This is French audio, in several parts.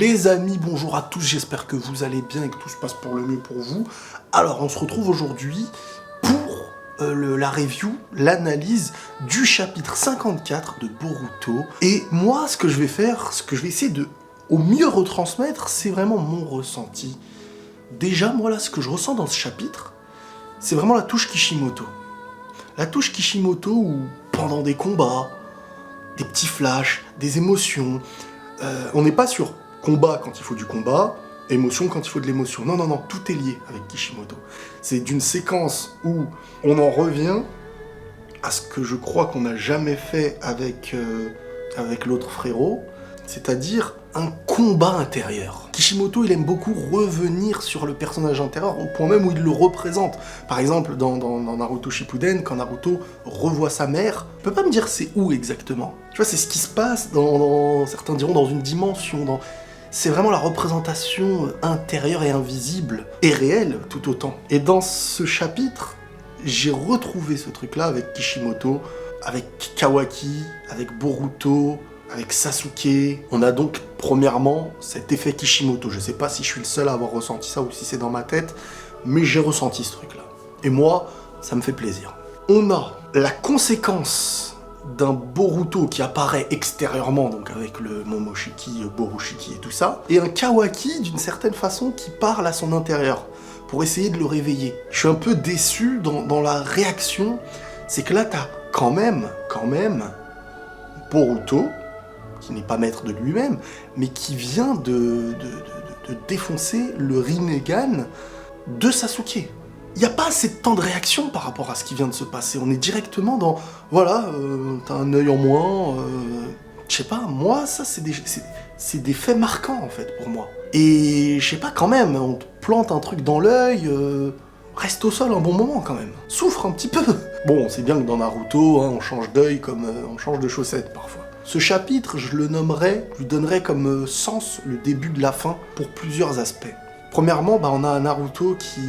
Les amis, bonjour à tous, j'espère que vous allez bien et que tout se passe pour le mieux pour vous. Alors, on se retrouve aujourd'hui pour la review, l'analyse du chapitre 54 de Boruto. Et moi, ce que je vais faire, ce que je vais essayer de au mieux retransmettre, c'est vraiment mon ressenti. Déjà, moi là, ce que je ressens dans ce chapitre, c'est vraiment la touche Kishimoto. La touche Kishimoto où, pendant des combats, des petits flashs, des émotions, on n'est pas sur combat quand il faut du combat, émotion quand il faut de l'émotion. Non, non, non, tout est lié avec Kishimoto. C'est d'une séquence où on en revient à ce que je crois qu'on n'a jamais fait avec l'autre frérot, c'est-à-dire un combat intérieur. Kishimoto, il aime beaucoup revenir sur le personnage intérieur, au point même où il le représente. Par exemple, dans Naruto Shippuden, quand Naruto revoit sa mère, on peut pas me dire c'est où exactement. Tu vois, c'est ce qui se passe certains diront dans une dimension, c'est vraiment la représentation intérieure et invisible, et réelle tout autant. Et dans ce chapitre, j'ai retrouvé ce truc-là avec Kishimoto, avec Kawaki, avec Boruto, avec Sasuke. On a donc, premièrement, cet effet Kishimoto. Je sais pas si je suis le seul à avoir ressenti ça ou si c'est dans ma tête, mais j'ai ressenti ce truc-là. Et moi, ça me fait plaisir. On a la conséquence d'un Boruto qui apparaît extérieurement, donc avec le Momoshiki, Borushiki et tout ça, et un Kawaki, d'une certaine façon, qui parle à son intérieur, pour essayer de le réveiller. Je suis un peu déçu dans la réaction, c'est que là, t'as quand même, Boruto, qui n'est pas maître de lui-même, mais qui vient de défoncer le Rinnegan de Sasuke. Il n'y a pas assez de temps de réaction par rapport à ce qui vient de se passer. On est directement dans, voilà, t'as un œil en moins, je sais pas, moi, ça, c'est des faits marquants, en fait, pour moi. Et, je sais pas, quand même, on te plante un truc dans l'œil, reste au sol un bon moment, quand même. Souffre un petit peu. Bon, c'est bien que dans Naruto, hein, on change d'œil comme on change de chaussettes, parfois. Ce chapitre, je lui donnerais comme sens le début de la fin, pour plusieurs aspects. Premièrement, on a un Naruto qui...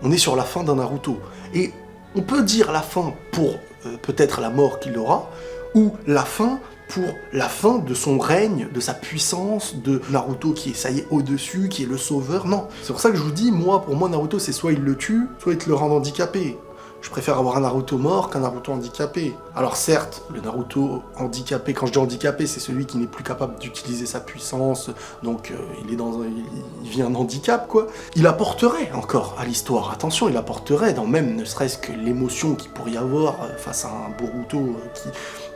On est sur la fin d'un Naruto. Et on peut dire la fin pour peut-être la mort qu'il aura, ou la fin pour la fin de son règne, de sa puissance, de Naruto qui est, ça y est, au-dessus, qui est le sauveur. Non, c'est pour ça que je vous dis, pour moi, Naruto, c'est soit il le tue, soit il te le rend handicapé. Je préfère avoir un Naruto mort qu'un Naruto handicapé. Alors certes, le Naruto handicapé, quand je dis handicapé, c'est celui qui n'est plus capable d'utiliser sa puissance, donc il vit un handicap, quoi. Il apporterait encore à l'histoire, attention, il apporterait dans même ne serait-ce que l'émotion qu'il pourrait y avoir face à un Boruto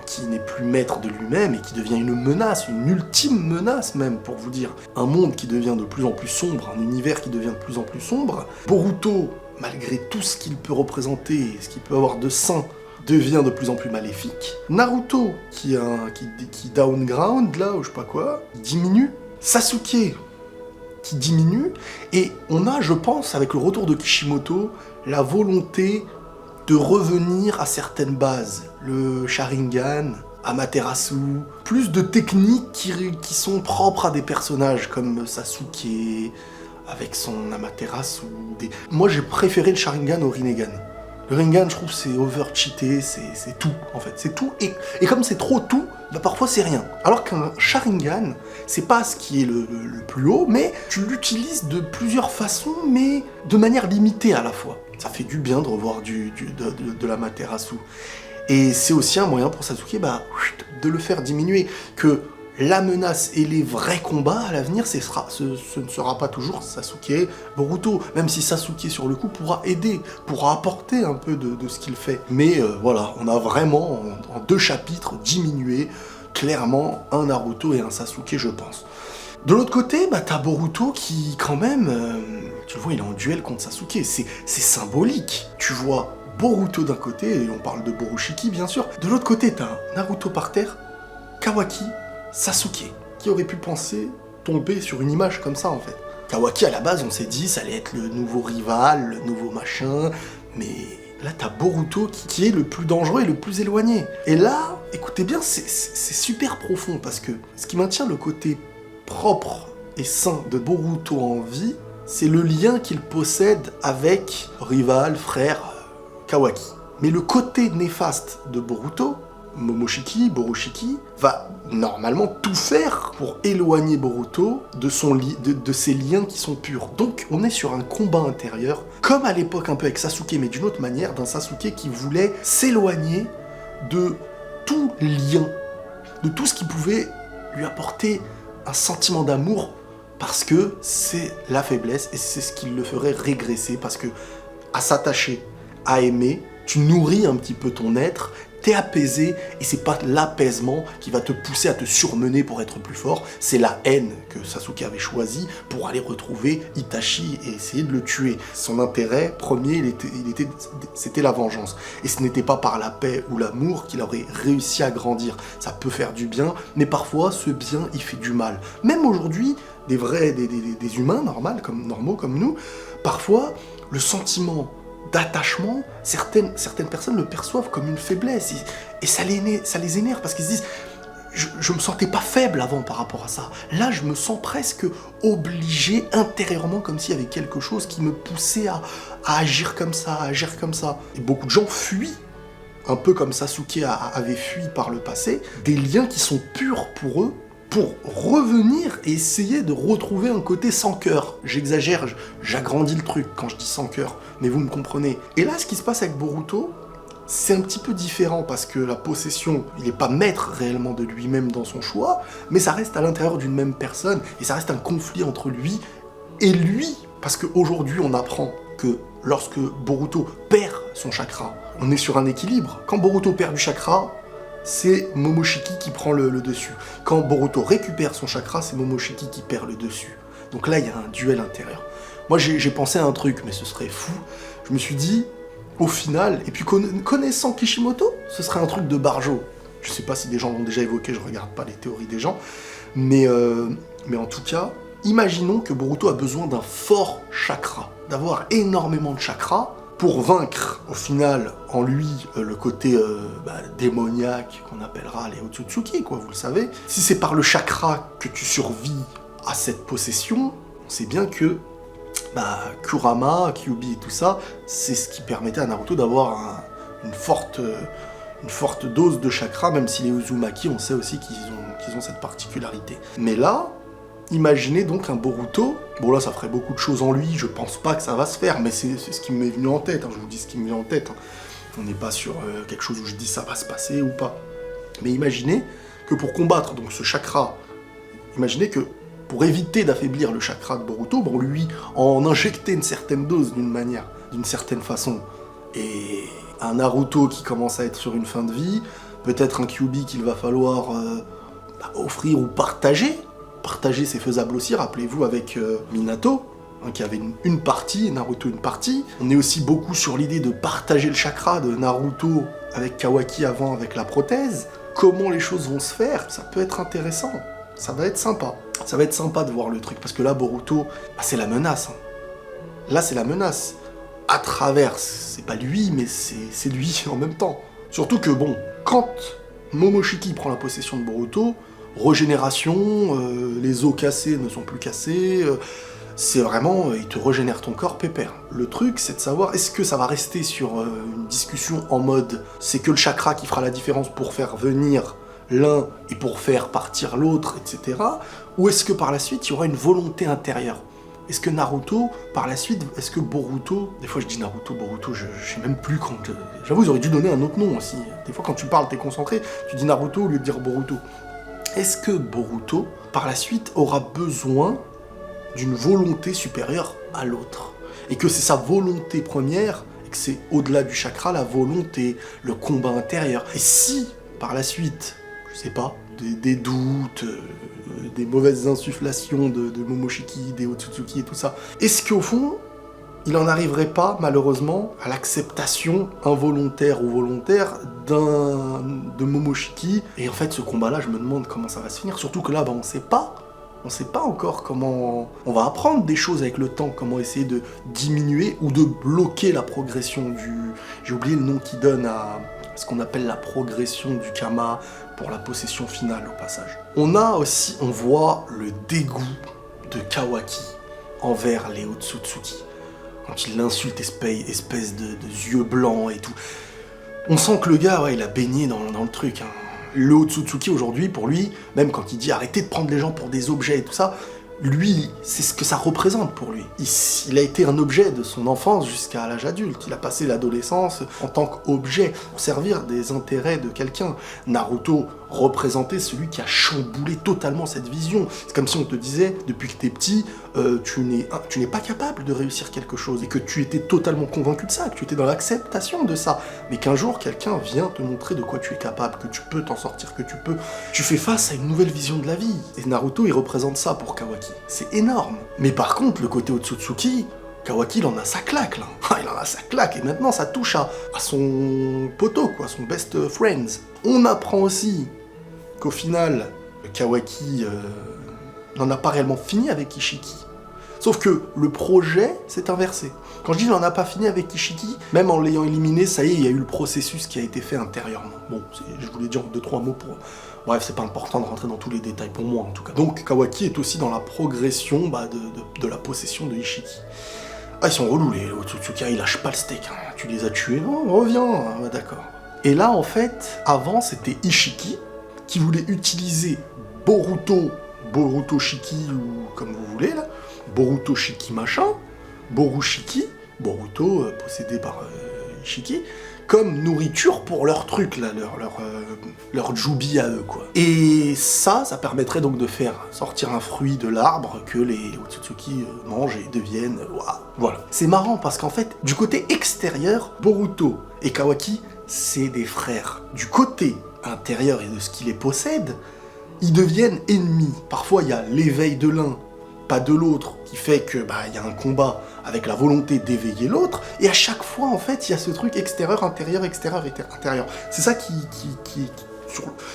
qui n'est plus maître de lui-même et qui devient une menace, une ultime menace même, pour vous dire. Un monde qui devient de plus en plus sombre, un univers qui devient de plus en plus sombre. Boruto, malgré tout ce qu'il peut représenter, ce qu'il peut avoir de sain, devient de plus en plus maléfique. Naruto, qui downground, là, ou je sais pas quoi, diminue. Sasuke, qui diminue. Et on a, je pense, avec le retour de Kishimoto, la volonté de revenir à certaines bases. Le Sharingan, Amaterasu, plus de techniques qui sont propres à des personnages comme Sasuke, avec son Amaterasu. Moi, j'ai préféré le Sharingan au Rinnegan. Le Rinnegan, je trouve, c'est over-cheaté, c'est tout, en fait. C'est tout, et comme c'est trop tout, parfois c'est rien. Alors qu'un Sharingan, c'est pas ce qui est le plus haut, mais tu l'utilises de plusieurs façons, mais de manière limitée à la fois. Ça fait du bien de revoir de l'Amaterasu. Et c'est aussi un moyen pour Sasuke de le faire diminuer, que la menace et les vrais combats à l'avenir, ce ne sera pas toujours Sasuke, Boruto, même si Sasuke sur le coup pourra aider, pourra apporter un peu de ce qu'il fait. Mais voilà, on a vraiment en 2 chapitres diminué clairement un Naruto et un Sasuke, je pense. De l'autre côté, t'as Boruto qui quand même, tu le vois, il est en duel contre Sasuke, c'est symbolique. Tu vois Boruto d'un côté, et on parle de Borushiki bien sûr, de l'autre côté t'as Naruto par terre, Kawaki, Sasuke. Qui aurait pu penser tomber sur une image comme ça, en fait? Kawaki, à la base, on s'est dit, ça allait être le nouveau rival, le nouveau machin, mais là, t'as Boruto qui est le plus dangereux et le plus éloigné. Et là, écoutez bien, c'est super profond, parce que ce qui maintient le côté propre et sain de Boruto en vie, c'est le lien qu'il possède avec rival, frère, Kawaki. Mais le côté néfaste de Boruto, Momoshiki, Boroshiki, va normalement tout faire pour éloigner Boruto de ses liens qui sont purs. Donc on est sur un combat intérieur, comme à l'époque un peu avec Sasuke, mais d'une autre manière, d'un Sasuke qui voulait s'éloigner de tout lien, de tout ce qui pouvait lui apporter un sentiment d'amour, parce que c'est la faiblesse et c'est ce qui le ferait régresser, parce que à s'attacher, à aimer, tu nourris un petit peu ton être, t'es apaisé, et c'est pas l'apaisement qui va te pousser à te surmener pour être plus fort, c'est la haine que Sasuke avait choisie pour aller retrouver Itachi et essayer de le tuer. Son intérêt premier, c'était la vengeance. Et ce n'était pas par la paix ou l'amour qu'il aurait réussi à grandir. Ça peut faire du bien, mais parfois ce bien, il fait du mal. Même aujourd'hui, des humains normaux comme nous, parfois le sentiment d'attachement, certaines personnes le perçoivent comme une faiblesse, et ça les énerve, parce qu'ils se disent je me sentais pas faible avant par rapport à ça, là je me sens presque obligé intérieurement, comme s'il y avait quelque chose qui me poussait à agir comme ça, et beaucoup de gens fuient, un peu comme Sasuke avait fui par le passé, des liens qui sont purs pour eux, pour revenir et essayer de retrouver un côté sans cœur. J'exagère, j'agrandis le truc quand je dis sans cœur, mais vous me comprenez. Et là, ce qui se passe avec Boruto, c'est un petit peu différent, parce que la possession, il n'est pas maître réellement de lui-même dans son choix, mais ça reste à l'intérieur d'une même personne, et ça reste un conflit entre lui et lui. Parce qu'aujourd'hui, on apprend que lorsque Boruto perd son chakra, on est sur un équilibre. Quand Boruto perd du chakra, c'est Momoshiki qui prend le dessus. Quand Boruto récupère son chakra, c'est Momoshiki qui perd le dessus. Donc là, il y a un duel intérieur. Moi, j'ai pensé à un truc, mais ce serait fou. Je me suis dit, au final, et puis connaissant Kishimoto, ce serait un truc de Barjo. Je sais pas si des gens l'ont déjà évoqué, je regarde pas les théories des gens, mais en tout cas, imaginons que Boruto a besoin d'un fort chakra, d'avoir énormément de chakras, pour vaincre, au final, en lui, le côté démoniaque qu'on appellera les Otsutsuki, quoi, vous le savez. Si c'est par le chakra que tu survis à cette possession, on sait bien que Kurama, Kyuubi et tout ça, c'est ce qui permettait à Naruto d'avoir une forte dose de chakra, même si les Uzumaki, on sait aussi qu'ils ont cette particularité. Mais là, imaginez donc un Boruto, bon là ça ferait beaucoup de choses en lui, je pense pas que ça va se faire, mais c'est ce qui m'est venu en tête, je vous dis ce qui me vient en tête, on n'est pas sur quelque chose où je dis ça va se passer ou pas. Mais imaginez que pour combattre donc ce chakra, imaginez que pour éviter d'affaiblir le chakra de Boruto, on lui en injectait une certaine dose d'une manière, d'une certaine façon. Et un Naruto qui commence à être sur une fin de vie, peut-être un Kyuubi qu'il va falloir offrir ou partager. Partager, c'est faisable aussi, rappelez-vous, avec Minato, qui avait une partie, et Naruto une partie. On est aussi beaucoup sur l'idée de partager le chakra de Naruto avec Kawaki avant, avec la prothèse. Comment les choses vont se faire, ça peut être intéressant. Ça va être sympa. Ça va être sympa de voir le truc, parce que là, Boruto, c'est la menace. Là, c'est la menace. À travers, c'est pas lui, mais c'est lui en même temps. Surtout que, bon, quand Momoshiki prend la possession de Boruto, régénération, les os cassés ne sont plus cassés, c'est vraiment, il te régénère ton corps pépère. Le truc, c'est de savoir, est-ce que ça va rester sur une discussion en mode, c'est que le chakra qui fera la différence pour faire venir l'un et pour faire partir l'autre, etc. Ou est-ce que par la suite, il y aura une volonté intérieure? Est-ce que Naruto, par la suite, est-ce que Boruto... Des fois je dis Naruto, Boruto, je sais même plus quand... J'avoue, ils auraient dû donner un autre nom aussi. Des fois quand tu parles, t'es concentré, tu dis Naruto au lieu de dire Boruto. Est-ce que Boruto, par la suite, aura besoin d'une volonté supérieure à l'autre? Et que c'est sa volonté première, et que c'est au-delà du chakra, la volonté, le combat intérieur. Et si, par la suite, je sais pas, des doutes, des mauvaises insufflations de Momoshiki, des Otsutsuki et tout ça, est-ce qu'au fond, il n'en arriverait pas, malheureusement, à l'acceptation involontaire ou volontaire de Momoshiki? Et en fait, ce combat-là, je me demande comment ça va se finir, surtout que là, on sait pas encore comment... On va apprendre des choses avec le temps, comment essayer de diminuer ou de bloquer la progression du... J'ai oublié le nom qu'il donne à ce qu'on appelle la progression du Kama pour la possession finale, au passage. On voit le dégoût de Kawaki envers les Otsutsuki. Quand il l'insulte, espèce de yeux blancs et tout. On sent que le gars, ouais, il a baigné dans le truc. Hein. Le Otsutsuki aujourd'hui, pour lui, même quand il dit arrêtez de prendre les gens pour des objets et tout ça, lui, c'est ce que ça représente pour lui. Il a été un objet de son enfance jusqu'à l'âge adulte. Il a passé l'adolescence en tant qu'objet pour servir des intérêts de quelqu'un. Naruto représentait celui qui a chamboulé totalement cette vision. C'est comme si on te disait, depuis que t'es petit, tu n'es pas capable de réussir quelque chose et que tu étais totalement convaincu de ça, que tu étais dans l'acceptation de ça. Mais qu'un jour, quelqu'un vient te montrer de quoi tu es capable, que tu peux t'en sortir, que tu fais face à une nouvelle vision de la vie. Et Naruto, il représente ça pour Kawaki. C'est énorme. Mais par contre, le côté Otsutsuki, Kawaki, il en a sa claque, là. Il en a sa claque, et maintenant, ça touche à son poteau, quoi, son best friends. On apprend aussi qu'au final, Kawaki n'en a pas réellement fini avec Ishiki. Sauf que le projet s'est inversé. Quand je dis qu'il n'en a pas fini avec Ishiki, même en l'ayant éliminé, ça y est, il y a eu le processus qui a été fait intérieurement. Bon, je voulais dire 2-3 mots pour... Bref, c'est pas important de rentrer dans tous les détails, pour moi en tout cas. Donc Kawaki est aussi dans la progression de la possession de Ishiki. Ah, ils sont relous les Otsutsuki, ils lâchent pas le steak. Hein. Tu les as tués, non, reviens, ah, d'accord. Et là, en fait, avant, c'était Ishiki qui voulait utiliser Boruto Shiki, ou comme vous voulez, là, Boruto Shiki machin, Borushiki, Boruto possédé par Ishiki, comme nourriture pour leur truc, là, leur jubi à eux, quoi. Et ça permettrait donc de faire sortir un fruit de l'arbre que les Otsutsuki mangent et deviennent... Waouh, voilà. C'est marrant parce qu'en fait, du côté extérieur, Boruto et Kawaki, c'est des frères. Du côté intérieur et de ce qui les possède, ils deviennent ennemis. Parfois, il y a l'éveil de l'un, pas de l'autre, qui fait que y a un combat avec la volonté d'éveiller l'autre, et à chaque fois, en fait, il y a ce truc extérieur, intérieur, extérieur, intérieur. C'est ça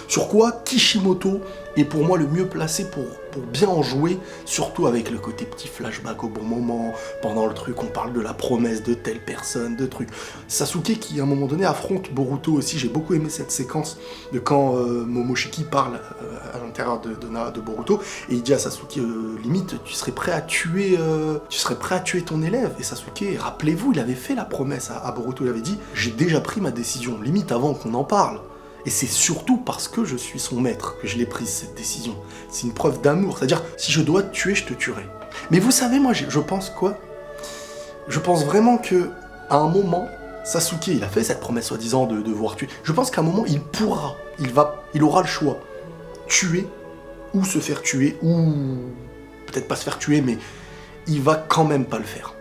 sur quoi Kishimoto est pour moi le mieux placé pour bien en jouer, surtout avec le côté petit flashback au bon moment, pendant le truc, on parle de la promesse de telle personne, de trucs. Sasuke qui, à un moment donné, affronte Boruto aussi, j'ai beaucoup aimé cette séquence de quand Momoshiki parle à l'intérieur de Boruto, et il dit à Sasuke, limite, tu serais prêt à tuer ton élève, et Sasuke, rappelez-vous, il avait fait la promesse à Boruto, il avait dit, j'ai déjà pris ma décision, limite avant qu'on en parle. Et c'est surtout parce que je suis son maître que je l'ai prise, cette décision. C'est une preuve d'amour, c'est-à-dire, si je dois te tuer, je te tuerai. Mais vous savez, moi, je pense quoi? Je pense vraiment que, à un moment, Sasuke, il a fait cette promesse soi-disant de devoir tuer. Je pense qu'à un moment, il aura le choix. Tuer, ou se faire tuer, ou peut-être pas se faire tuer, mais il va quand même pas le faire.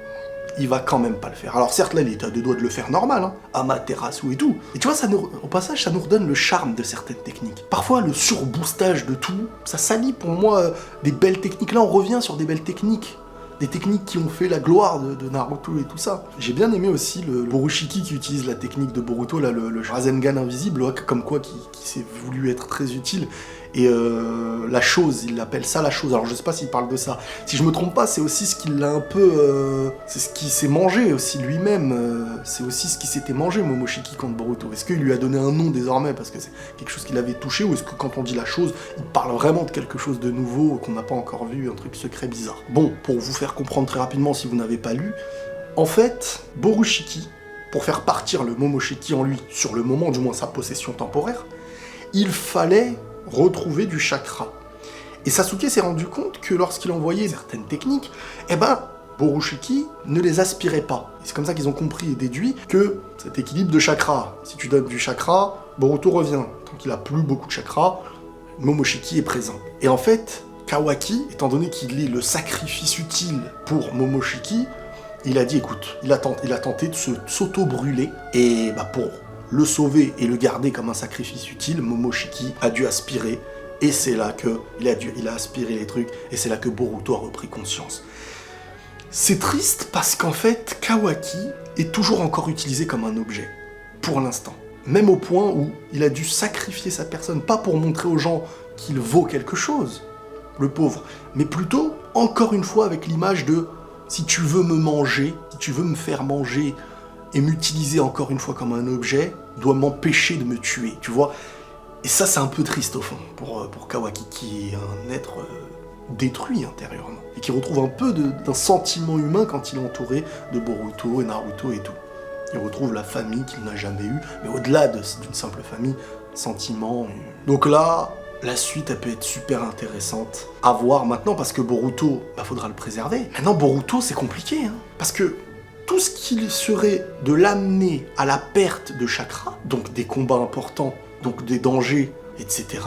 Il va quand même pas le faire. Alors certes, là, il est à 2 doigts de le faire normal, hein, Amaterasu et tout. Et tu vois, au passage, ça nous redonne le charme de certaines techniques. Parfois, le surboostage de tout, ça salit pour moi des belles techniques. Là, on revient sur des belles techniques. Des techniques qui ont fait la gloire de Naruto et tout ça. J'ai bien aimé aussi le Borushiki qui utilise la technique de Boruto, là, le Rasengan invisible, là, comme quoi qui s'est voulu être très utile. Et la chose, il appelle ça la chose. Alors je sais pas s'il parle de ça. Si je me trompe pas, c'est aussi ce qu'il a un peu... c'est ce qu'il s'est mangé aussi lui-même. C'est aussi ce qui s'était mangé, Momoshiki, contre Boruto. Est-ce qu'il lui a donné un nom désormais parce que c'est quelque chose qu'il avait touché, ou est-ce que quand on dit la chose, il parle vraiment de quelque chose de nouveau qu'on n'a pas encore vu, un truc secret bizarre. Bon, pour vous faire comprendre très rapidement si vous n'avez pas lu, en fait, Borushiki, pour faire partir le Momoshiki en lui, sur le moment, du moins sa possession temporaire, il fallait retrouver du chakra. Et Sasuke s'est rendu compte que lorsqu'il envoyait certaines techniques, Borushiki ne les aspirait pas. Et c'est comme ça qu'ils ont compris et déduit que cet équilibre de chakra, si tu donnes du chakra, Boruto revient. Tant qu'il a plus beaucoup de chakra, Momoshiki est présent. Et en fait, Kawaki, étant donné qu'il est le sacrifice utile pour Momoshiki, il a dit, écoute, il a tenté de s'auto-brûler, et pour le sauver et le garder comme un sacrifice utile, Momoshiki a dû aspirer, et c'est là que il a aspiré les trucs, et c'est là que Boruto a repris conscience. C'est triste parce qu'en fait, Kawaki est toujours encore utilisé comme un objet, pour l'instant. Même au point où il a dû sacrifier sa personne, pas pour montrer aux gens qu'il vaut quelque chose, le pauvre, mais plutôt, encore une fois, avec l'image de « si tu veux me manger, si tu veux me faire manger », et m'utiliser encore une fois comme un objet, doit m'empêcher de me tuer, tu vois. Et ça, c'est un peu triste au fond, pour Kawaki, qui est un être détruit intérieurement, et qui retrouve un peu d'un sentiment humain quand il est entouré de Boruto et Naruto et tout. Il retrouve la famille qu'il n'a jamais eue, mais au-delà d'une simple famille, sentiments. Donc là, la suite, elle peut être super intéressante à voir maintenant, parce que Boruto, faudra le préserver. Maintenant, Boruto, c'est compliqué, hein, parce que tout ce qui serait de l'amener à la perte de chakra, donc des combats importants, donc des dangers, etc.,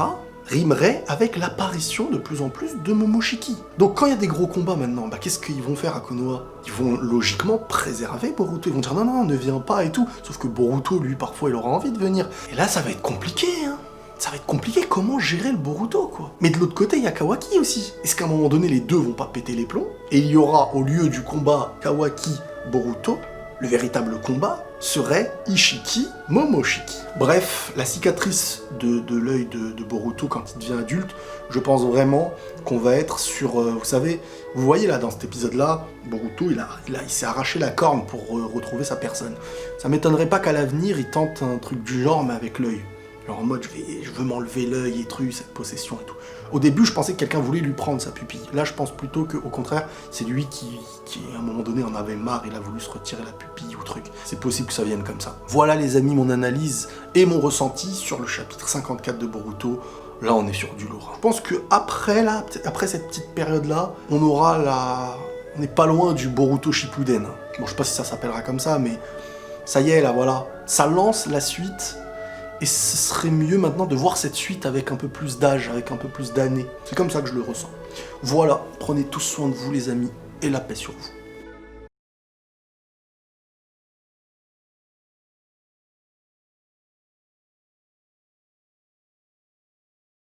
rimerait avec l'apparition de plus en plus de Momoshiki. Donc quand il y a des gros combats maintenant, qu'est-ce qu'ils vont faire à Konoha? Ils vont logiquement préserver Boruto, ils vont dire non, ne viens pas et tout, sauf que Boruto, lui, parfois, il aura envie de venir. Et là, ça va être compliqué, hein. Ça va être compliqué, comment gérer le Boruto, quoi. Mais de l'autre côté, il y a Kawaki aussi. Est-ce qu'à un moment donné, les deux vont pas péter les plombs? Et il y aura, au lieu du combat Kawaki-Boruto, le véritable combat serait Ishiki-Momoshiki. Bref, la cicatrice de l'œil de Boruto quand il devient adulte, je pense vraiment qu'on va être sur... vous savez, vous voyez là, dans cet épisode-là, Boruto, il s'est arraché la corne pour retrouver sa personne. Ça m'étonnerait pas qu'à l'avenir, il tente un truc du genre, mais avec l'œil. Alors en mode, je veux m'enlever l'œil et truc, cette possession et tout. Au début, je pensais que quelqu'un voulait lui prendre sa pupille. Là, je pense plutôt qu'au contraire, c'est lui qui, à un moment donné, en avait marre, il a voulu se retirer la pupille ou truc. C'est possible que ça vienne comme ça. Voilà, les amis, mon analyse et mon ressenti sur le chapitre 54 de Boruto. Là, on est sur du lourd. Je pense que après cette petite période-là, on n'est pas loin du Boruto Shippuden. Bon, je sais pas si ça s'appellera comme ça, mais ça y est, là, voilà. Ça lance la suite. Et ce serait mieux maintenant de voir cette suite avec un peu plus d'âge, avec un peu plus d'années. C'est comme ça que je le ressens. Voilà, prenez tous soin de vous les amis, et la paix sur vous.